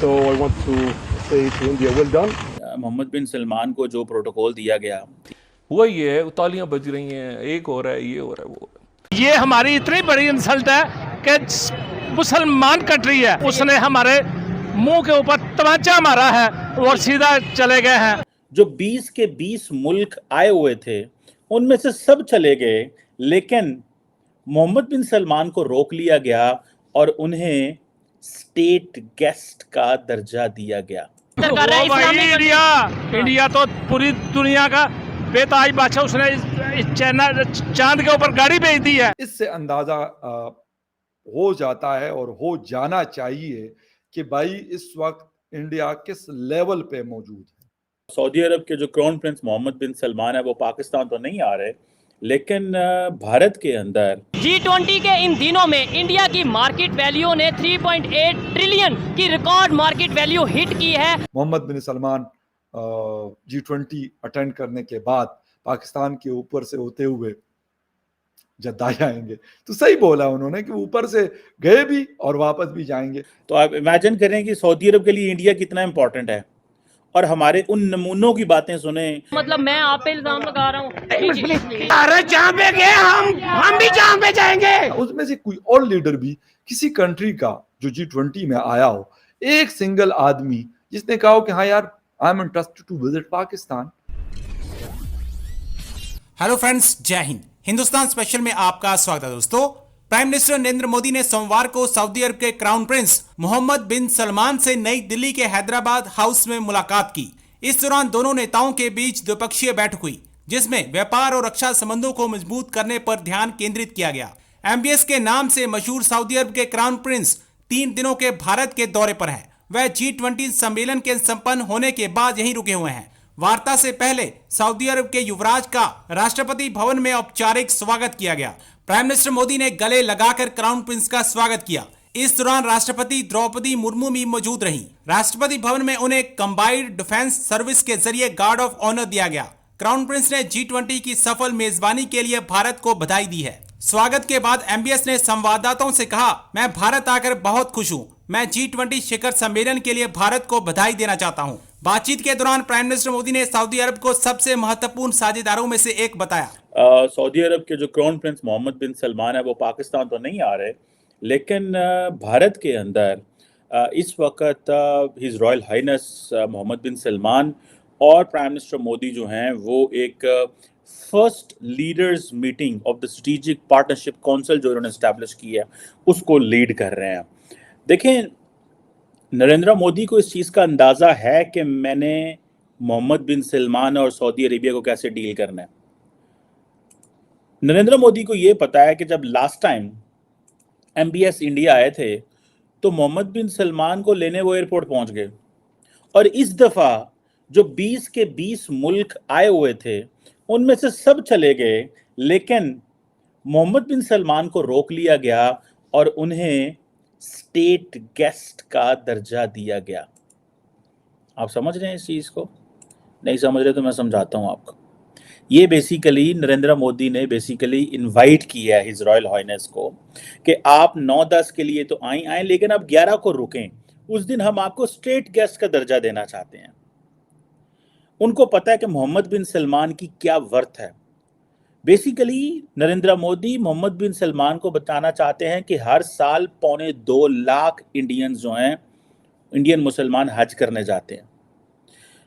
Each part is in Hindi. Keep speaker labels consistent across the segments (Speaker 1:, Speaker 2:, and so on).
Speaker 1: So I want to say to India, well done.
Speaker 2: Mohammad बिन सलमान को जो प्रोटोकॉल दिया गया
Speaker 3: हुआ ये है, तालियां बज रही हैं, एक हो रहा है, ये हो रहा है, वो हो रहा है।
Speaker 4: ये हमारी इतनी बड़ी इंसल्ट है कि मुसलमान कंट्री है, उसने हमारे मुंह के ऊपर तमाचा मारा है और सीधा चले गए हैं।
Speaker 2: जो 20 के 20 मुल्क आए हुए थे उनमें से सब चले गए, लेकिन मोहम्मद बिन सलमान को रोक लिया गया और उन्हें स्टेट गेस्ट का दर्जा दिया गया।
Speaker 4: इंडिया तो पूरी दुनिया का बेताज बादशाह, उसने चांद के ऊपर गाड़ी भेज दी है।
Speaker 5: इससे अंदाजा हो जाता है और हो जाना चाहिए कि भाई इस वक्त इंडिया किस लेवल पे मौजूद है।
Speaker 2: सऊदी अरब के जो क्राउन प्रिंस मोहम्मद बिन सलमान है वो पाकिस्तान तो नहीं आ रहे, लेकिन भारत के अंदर
Speaker 6: G20 के इन दिनों में इंडिया की मार्केट वैल्यू ने 3.8 ट्रिलियन की रिकॉर्ड मार्केट वैल्यू हिट की है।
Speaker 5: मोहम्मद बिन सलमान G20 अटेंड करने के बाद पाकिस्तान के ऊपर से होते हुए जद्दा आएंगे, तो सही बोला उन्होंने कि ऊपर से गए भी और वापस भी जाएंगे।
Speaker 2: तो आप इमेजिन करें कि सऊदी अरब के लिए इंडिया कितना इंपॉर्टेंट है और हमारे उन नमूनों की बातें सुने।
Speaker 6: मतलब मैं आप पे इल्जाम लगा रहा हूँ,
Speaker 4: अरे जहाँ पे गए हम भी जहाँ पे जाएंगे।
Speaker 5: उसमें से कोई और लीडर भी किसी कंट्री का जो G20 में आया हो, एक सिंगल आदमी जिसने कहा हो कि हाँ यार I am interested to visit Pakistan.
Speaker 7: Hello friends, जय हिंद। हिंदुस्तान स्पेशल में आपका स्वागत है दोस्तों। प्राइम मिनिस्टर नरेंद्र मोदी ने सोमवार को सऊदी अरब के क्राउन प्रिंस मोहम्मद बिन सलमान से नई दिल्ली के हैदराबाद हाउस में मुलाकात की। इस दौरान दोनों नेताओं के बीच द्विपक्षीय बैठक हुई, जिसमें व्यापार और रक्षा संबंधों को मजबूत करने पर ध्यान केंद्रित किया गया। MBS के नाम से मशहूर सऊदी अरब के क्राउन प्रिंस 3 दिनों के भारत के दौरे पर हैं। वह G20 सम्मेलन के संपन्न होने के बाद यहीं रुके हुए हैं। वार्ता से पहले सऊदी अरब के युवराज का राष्ट्रपति भवन में औपचारिक स्वागत किया गया। प्राइम मिनिस्टर मोदी ने गले लगाकर क्राउन प्रिंस का स्वागत किया। इस दौरान राष्ट्रपति द्रौपदी मुर्मू भी मौजूद रहीं। राष्ट्रपति भवन में उन्हें कंबाइंड डिफेंस सर्विस के जरिए गार्ड ऑफ ऑनर दिया गया। क्राउन प्रिंस ने G20 की सफल मेजबानी के लिए भारत को बधाई दी है। स्वागत के बाद MBS ने संवाददाताओं से कहा, मैं भारत आकर बहुत खुश हूँ। मैं G20 शिखर सम्मेलन के लिए भारत को बधाई देना चाहता हूँ। बातचीत के दौरान प्राइम मिनिस्टर मोदी ने सऊदी अरब को सबसे महत्वपूर्ण साझेदारों में से एक बताया।
Speaker 2: सऊदी अरब के जो क्राउन प्रिंस मोहम्मद बिन सलमान है वो पाकिस्तान तो नहीं आ रहे, लेकिन भारत के अंदर इस वक्त हिज रॉयल हाइनेस मोहम्मद बिन सलमान और प्राइम मिनिस्टर मोदी जो हैं वो एक first leaders meeting of the strategic partnership council जो उन्होंने एस्टैब्लिश की है उसको लीड कर रहे हैं। देखें, नरेंद्र मोदी को इस चीज़ का अंदाज़ा है कि मैंने मोहम्मद बिन सलमान और सऊदी अरेबिया को कैसे डील करना है। नरेंद्र मोदी को ये पता है कि जब लास्ट टाइम MBS इंडिया आए थे तो मोहम्मद बिन सलमान को लेने वो एयरपोर्ट पहुंच गए, और इस दफ़ा जो 20 के 20 मुल्क आए हुए थे उनमें से सब चले गए, लेकिन मोहम्मद बिन सलमान को रोक लिया गया और उन्हें स्टेट गेस्ट का दर्जा दिया गया। आप समझ रहे हैं इस चीज़ को? नहीं समझ रहे तो मैं समझाता हूँ आपको। ये बेसिकली नरेंद्र मोदी ने बेसिकली इनवाइट किया है हिज रॉयल हाइनेस को कि आप 9-10 के लिए तो आए लेकिन अब 11 को रुकें, उस दिन हम आपको स्टेट गेस्ट का दर्जा देना चाहते हैं। उनको पता है कि मोहम्मद बिन सलमान की क्या वर्थ है। बेसिकली नरेंद्र मोदी मोहम्मद बिन सलमान को बताना चाहते हैं कि हर साल 2.25 लाख इंडियंस जो हैं, इंडियन मुसलमान हज करने जाते हैं।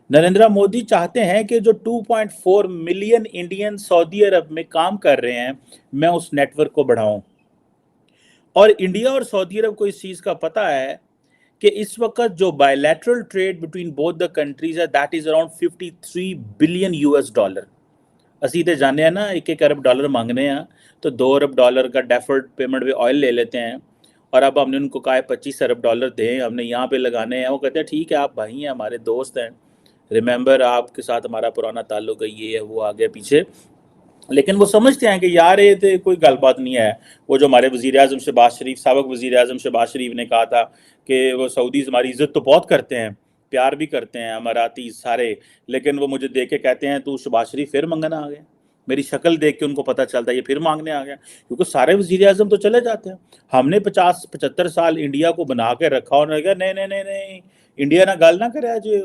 Speaker 2: नरेंद्र मोदी चाहते हैं कि जो 2.4 मिलियन इंडियन सऊदी अरब में काम कर रहे हैं, मैं उस नेटवर्क को बढ़ाऊं। और इंडिया और सऊदी अरब को इस चीज़ का पता है कि इस वक्त जो bilateral trade between both the countries है that is around 53 billion US dollar. असी तो जाने हैं ना, 1-1 अरब डॉलर मांगने हैं तो 2 अरब डॉलर का डेफर्ड पेमेंट पे ऑयल ले लेते हैं, और अब हमने उनको कहा 25 अरब डॉलर दें, हमने यहाँ पे लगाने हैं। वो कहते हैं ठीक है, आप भाई हैं, हमारे दोस्त हैं, रिमेंबर आपके साथ हमारा पुराना ताल्लुक है, ये है वो आगे पीछे। लेकिन वो समझते हैं कि यार ये तो कोई गलबात नहीं है। वो जो हमारे वज़ीर आज़म शहबाज शरीफ, साबिक़ वज़ीर आज़म शहबाज शरीफ ने कहा था कि वो सऊदीज़ हमारी इज़्ज़त तो बहुत करते हैं, प्यार भी करते हैं अमाराती सारे, लेकिन वो मुझे देख के कहते हैं तू शहबाज शरीफ फिर मंगना आ गया। मेरी शक्ल देख के उनको पता चलता है ये फिर मांगने आ गया, क्योंकि सारे वज़ीर आज़म तो चले जाते हैं। हमने 50-75 साल इंडिया को बना के रखा और कहा नहीं नहीं नहीं नहीं, इंडिया ना गल ना करे जे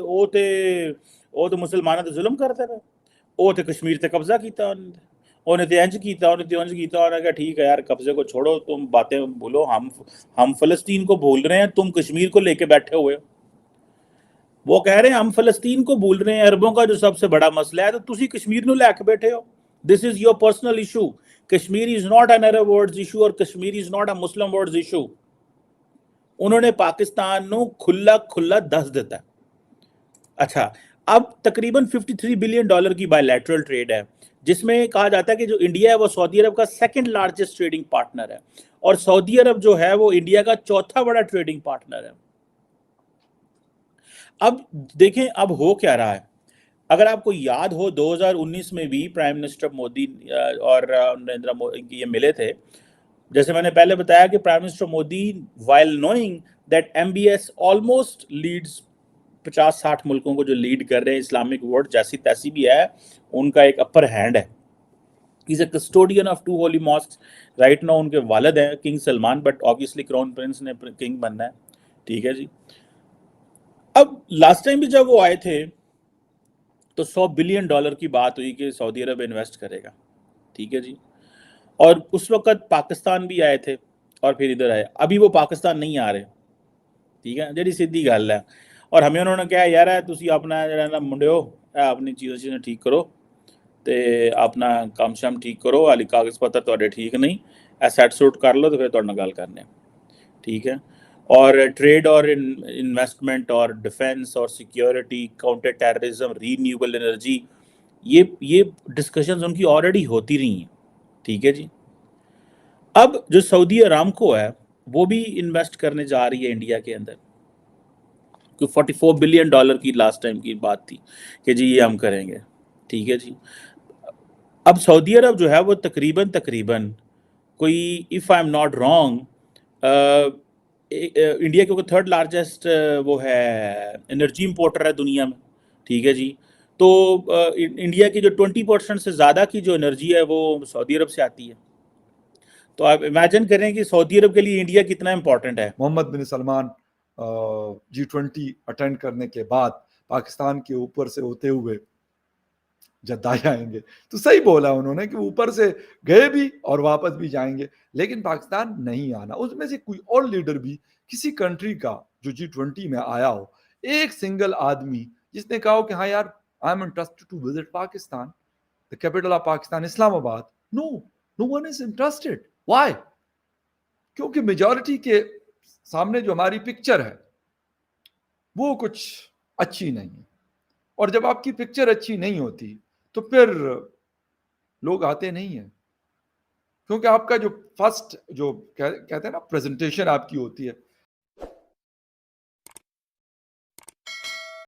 Speaker 2: ਉਹ ਤੇ ਮੁਸਲਮਾਨਾਂ ਤੇ ਜ਼ੁਲਮ ਕਰਦਾ ਪਿਆ, ਉਹ ਤੇ कश्मीर ਤੇ कब्जा ਕੀਤਾ ਉਹਨੇ ਤੇ ਇੰਜ ਕੀਤਾ, ਉਹਨੇ ਤੇ ਇੰਜ ਕੀਤਾ। ਉਹਨੇ कहा ठीक है यार, कब्जे को छोड़ो, तुम बातें बोलो, हम फलस्तीन को भूल रहे हैं, तुम कश्मीर को लेके बैठे हुए हो। वो कह रहे हैं हम फलस्तीन को भूल रहे हैं, अरबों का जो सबसे बड़ा मसला है, तो तुसी कश्मीर ਨੂੰ ਲੈ ਕੇ बैठे हो। This is your personal issue. Kashmir is not an Arab world's issue और Kashmir is not a Muslim world's issue. उन्होंने पाकिस्तान ਨੂੰ खुला दस ਦਿੱਤਾ। अच्छा, अब तकरीबन $53 बिलियन की बायलैटरल ट्रेड है, जिसमें कहा जाता है कि जो इंडिया है वो सऊदी अरब का सेकंड लार्जेस्ट ट्रेडिंग पार्टनर है, और सऊदी अरब जो है वो इंडिया का चौथा बड़ा ट्रेडिंग पार्टनर है। अब देखें अब हो क्या रहा है। अगर आपको याद हो 2019 में भी प्राइम मिनिस्टर मोदी और नरेंद्र मोदी ये मिले थे। जैसे मैंने पहले बताया कि prime minister Modi, while knowing that MBS almost leads 50-60 मुल्कों को जो लीड कर रहे हैं, इस्लामिक वर्ल्ड जैसी तैसी भी है, उनका एक अपर हैंड है। Is a custodian of 2 holy mosque right now. उनके वालिद हैं king Salman, but obviously crown prince ने किंग बनना है, ठीक है जी। अब लास्ट टाइम भी जब वो आए थे तो $100 बिलियन की बात हुई कि सऊदी अरब इन्वेस्ट करेगा, ठीक है जी। और उस वक्त पाकिस्तान भी आए थे और फिर इधर आए। अभी वो पाकिस्तान नहीं आ रहे, ठीक है, जी सीधी गल है। और हमें उन्होंने कहा यार तुसी अपना जरा मुंडियो अपनी चीज़ें ठीक करो, तो अपना काम शाम ठीक करो, हाली कागज़ पत्र तुहाडे ठीक नहीं, सैट सूट कर लो तो फिर तुहाडे नाल गल करने, ठीक है। और ट्रेड और इन्वेस्टमेंट और डिफेंस और security, counter terrorism, renewable energy, ये डिस्कशंस उनकी ऑलरेडी होती रही हैं, ठीक है जी। अब जो सऊदी अरामको है वो भी इन्वेस्ट करने जा रही है इंडिया के अंदर। कि $44 बिलियन की लास्ट टाइम की बात थी कि जी ये हम करेंगे, ठीक है जी। अब सऊदी अरब जो है वो तकरीबन कोई, if I am not wrong, India के थर्ड लार्जेस्ट वो है एनर्जी इंपोर्टर है दुनिया में, ठीक है जी। तो इंडिया की जो 20% से ज़्यादा की जो एनर्जी है वो सऊदी अरब से आती है। तो आप इमेजिन करें कि सऊदी अरब के लिए इंडिया कितना इंपॉर्टेंट है।
Speaker 5: मोहम्मद बिन सलमान G20 अटेंड करने के बाद पाकिस्तान के ऊपर से होते हुए जद्दा आएंगे, तो सही बोला उन्होंने कि ऊपर से गए भी और वापस भी जाएंगे, लेकिन पाकिस्तान नहीं आना। उसमें से कोई और लीडर भी किसी कंट्री का जो G20 में आया हो, एक सिंगल आदमी जिसने कहा हो कि हाँ यार I am interested to visit Pakistan, the capital of Pakistan Islamabad, no one is interested. Why? क्योंकि मेजॉरिटी के सामने जो हमारी पिक्चर है वो कुछ अच्छी नहीं है, और जब आपकी पिक्चर अच्छी नहीं होती तो फिर लोग आते नहीं हैं, क्योंकि आपका जो फर्स्ट जो कहते हैं ना प्रेजेंटेशन आपकी होती है